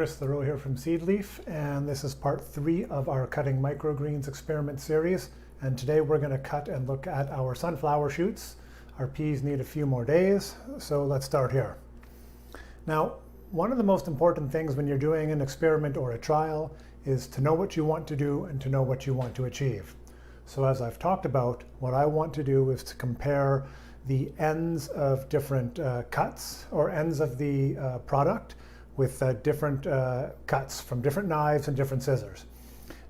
Chris Thoreau here from Seedleaf, and this is part 3 of our Cutting Microgreens experiment series. And today we're going to cut and look at our sunflower shoots. Our peas need a few more days, so let's start here. Now, one of the most important things when you're doing an experiment or a trial is to know what you want to do and to know what you want to achieve. So as I've talked about, what I want to do is to compare the ends of different cuts or ends of the product with different cuts from different knives and different scissors.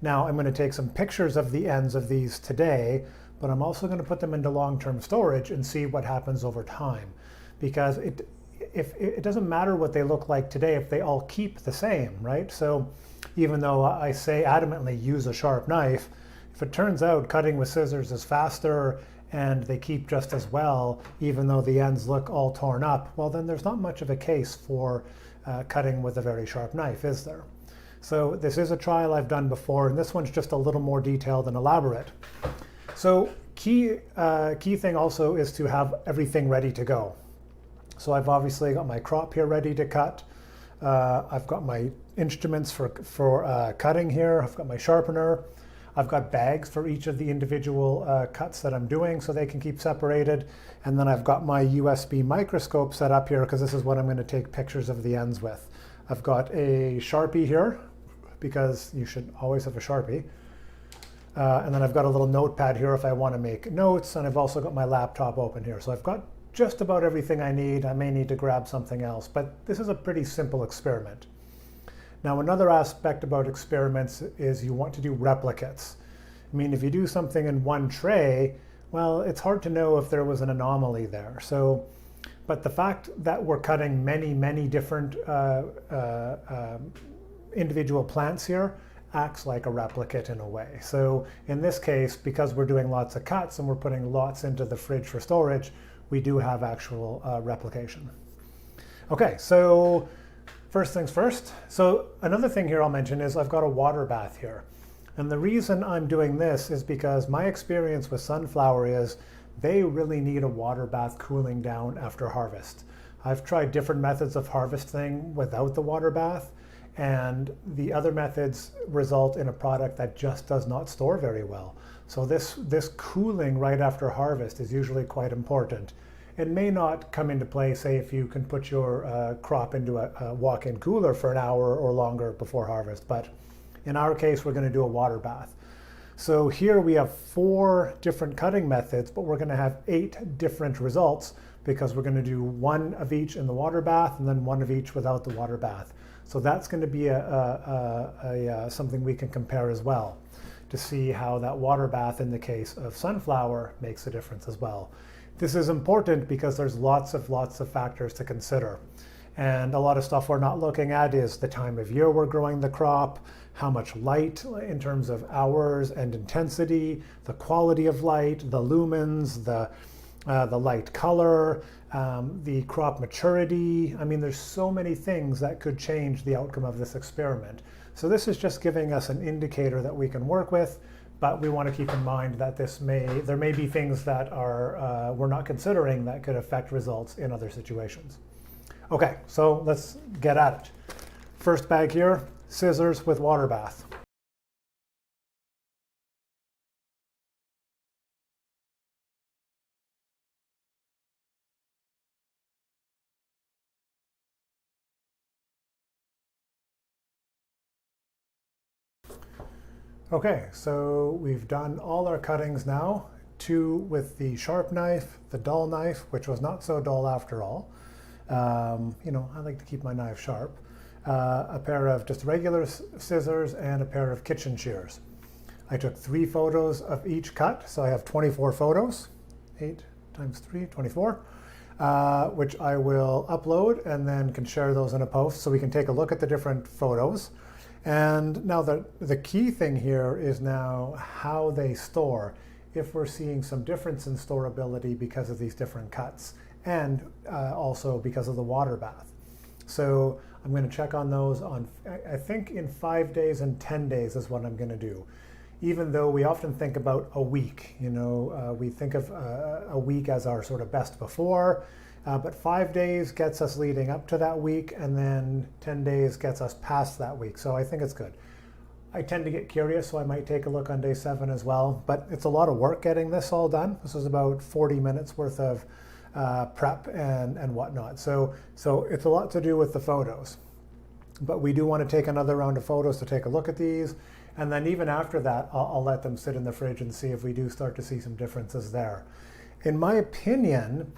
Now I'm going to take some pictures of the ends of these today, but I'm also going to put them into long-term storage and see what happens over time. Because it doesn't matter what they look like today if they all keep the same, right? So even though I say adamantly use a sharp knife, if it turns out cutting with scissors is faster and they keep just as well, even though the ends look all torn up, well then there's not much of a case for cutting with a very sharp knife, is there? So this is a trial I've done before, and this one's just a little more detailed and elaborate. So key thing also is to have everything ready to go. So I've obviously got my crop here ready to cut. I've got my instruments for cutting here. I've got my sharpener. I've got bags for each of the individual cuts that I'm doing so they can keep separated. And then I've got my USB microscope set up here because this is what I'm going to take pictures of the ends with. I've got a Sharpie here because you should always have a Sharpie. And then I've got a little notepad here if I want to make notes. And I've also got my laptop open here. So I've got just about everything I need. I may need to grab something else, but this is a pretty simple experiment. Now, another aspect about experiments is you want to do replicates. I mean, if you do something in one tray, well, it's hard to know if there was an anomaly there. So, but the fact that we're cutting many different individual plants here acts like a replicate in a way. So in this case, because we're doing lots of cuts and we're putting lots into the fridge for storage, we do have actual replication. Okay, so first things first. So another thing here I'll mention is I've got a water bath here. And the reason I'm doing this is because my experience with sunflower is they really need a water bath cooling down after harvest. I've tried different methods of harvesting without the water bath, and the other methods result in a product that just does not store very well. So this cooling right after harvest is usually quite important. It may not come into play, say, if you can put your crop into a walk-in cooler for an hour or longer before harvest, but in our case, we're going to do a water bath. So here we have 4 different cutting methods, but we're going to have 8 different results because we're going to do 1 of each in the water bath and then 1 of each without the water bath. So that's going to be something we can compare as well to see how that water bath in the case of sunflower makes a difference as well. This is important because there's lots of factors to consider. And a lot of stuff we're not looking at is the time of year we're growing the crop, how much light in terms of hours and intensity, the quality of light, the lumens, the light color, the crop maturity. I mean, there's so many things that could change the outcome of this experiment. So this is just giving us an indicator that we can work with. But we want to keep in mind that there may be things that we're not considering that could affect results in other situations. Okay, so let's get at it. First bag here, scissors with water bath. Okay, so we've done all our cuttings now, 2 with the sharp knife, the dull knife, which was not so dull after all. You know, I like to keep my knife sharp. A pair of just regular scissors and a pair of kitchen shears. I took 3 photos of each cut, so I have 24 photos, 8 times 3, 24, which I will upload and then can share those in a post so we can take a look at the different photos. And now the key thing here is now how they store, if we're seeing some difference in storability because of these different cuts, and also because of the water bath. So I'm going to check on those I think in 5 days and 10 days is what I'm going to do. Even though we often think about a week, you know, we think of a week as our sort of best before, But 5 days gets us leading up to that week, and then 10 days gets us past that week. So I think it's good. I tend to get curious, so I might take a look on day 7 as well. But it's a lot of work getting this all done. This is about 40 minutes worth of prep and whatnot. So it's a lot to do with the photos. But we do want to take another round of photos to take a look at these. And then even after that, I'll let them sit in the fridge and see if we do start to see some differences there. In my opinion,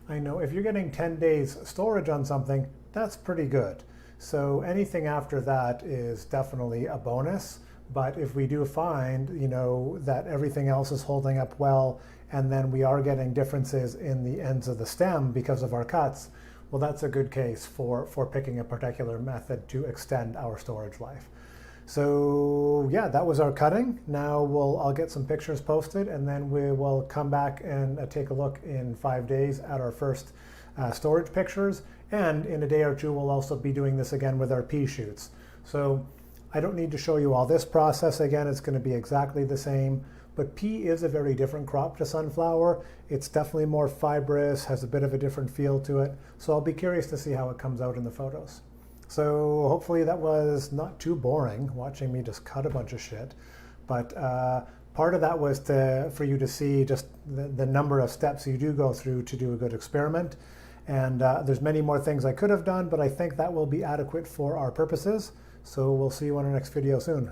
I know if you're getting 10 days storage on something, that's pretty good. So anything after that is definitely a bonus. But if we do find, that everything else is holding up well, and then we are getting differences in the ends of the stem because of our cuts, well, that's a good case for picking a particular method to extend our storage life. So yeah, that was our cutting. Now I'll get some pictures posted, and then we will come back and take a look in 5 days at our first storage pictures. And in a day or two, we'll also be doing this again with our pea shoots. So I don't need to show you all this process again. It's going to be exactly the same. But pea is a very different crop to sunflower. It's definitely more fibrous, has a bit of a different feel to it. So I'll be curious to see how it comes out in the photos. So hopefully that was not too boring, watching me just cut a bunch of shit. But part of that was for you to see just the number of steps you do go through to do a good experiment. And there's many more things I could have done, but I think that will be adequate for our purposes. So we'll see you on our next video soon.